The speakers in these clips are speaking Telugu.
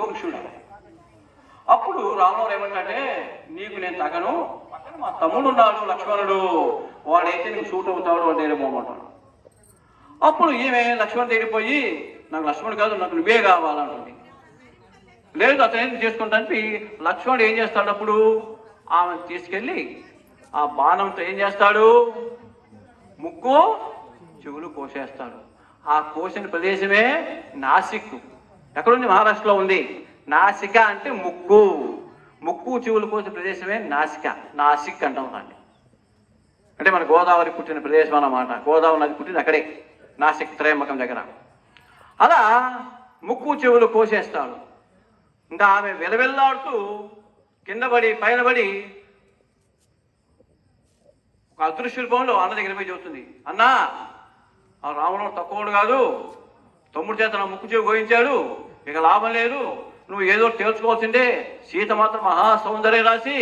వంశుడు. అప్పుడు రాముడు ఏమంటే, నీకు నేను తగను, పక్కన మా తమ్ముడు ఉన్నాడు లక్ష్మణుడు, వాడైతే నీకు సూట్ అవుతాడు, వాడు దగ్గర పోమంటాడు. అప్పుడు ఈమె లక్ష్మణ్ దగ్గరికి పోయి, నాకు లక్ష్మణుడు కాదు, నాకు నువ్వే కావాలంటుంది. లేదు అతను ఏం చేసుకుంటానికి లక్ష్మణుడు ఏం చేస్తాడు, అప్పుడు ఆమె తీసుకెళ్ళి ఆ బాణంతో ఏం చేస్తాడు, ముక్కు చెవులు కోసేస్తాడు. ఆ కోసిన ప్రదేశమే నాసిక్. ఎక్కడుంది? మహారాష్ట్రలో ఉంది. నాసిక అంటే ముక్కు, ముక్కు చెవులు కోసిన ప్రదేశమే నాసిక, నాసిక్ అంటాం దాన్ని. అంటే మన గోదావరి పుట్టిన ప్రదేశం అన్నమాట. గోదావరి నది పుట్టింది అక్కడే, నాసిక్ త్రయంబకం దగ్గర. అలా ముక్కు చెవులు కోసేస్తాడు. ఇంకా ఆమె వెలవెల్లాడుతూ కింద పడి పైన పడి ఒక అదృశ్య రూపంలో అన్న దగ్గర పోయి చెబుతుంది, అన్నా ఆ రావణుడు తక్కువడు కాదు, తమ్ముడి చేత నా ముక్కు చెవి గోయించాడు, ఇక లాభం లేదు, నువ్వు ఏదో తేల్చుకోవాల్సిందే. సీత మాత్రం మహా సౌందర్య రాసి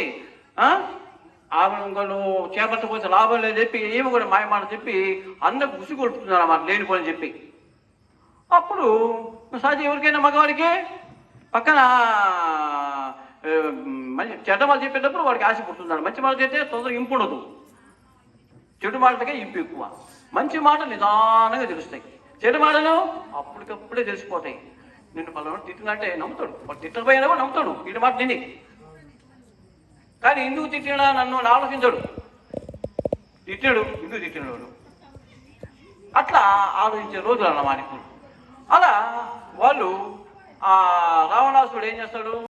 ఆమె ఇంకా నువ్వు చేపట్టకపోతే లాభం లేదని చెప్పి ఏమి కూడా మాయమాట చెప్పి అందరికి ఉసి కొడుతున్నారు అన్నమాట, లేనిపోని చెప్పి. అప్పుడు సహజ ఎవరికైనా మగవాడికి పక్కన మంచి చెడ్డ మాట చెప్పేటప్పుడు వాడికి ఆశ పుడుతున్నాడు. మంచి మాట చెప్తే తొందరగా ఇంపు ఉండదు, చెడు మాటలకే ఇంపు ఎక్కువ. మంచి మాటలు నిదానంగా తెలుస్తాయి, చెడు మాటలు అప్పటికప్పుడే తెలిసిపోతాయి. నిన్ను పలానా తిట్టినట్టే నమ్ముతాడు, వాడు తిట్టకపోయినా కూడా నమ్ముతాడు ఇటు మాట తిని. కానీ ఎందుకు తిట్టినా నన్ను ఆలోచించాడు, తిట్టాడు ఎందుకు తిట్టినాడు, అట్లా ఆలోచించే రోజులు అన్నమాట ఇప్పుడు. అలా వాళ్ళు ఆ రావణాసుడు ఏం చేస్తాడు,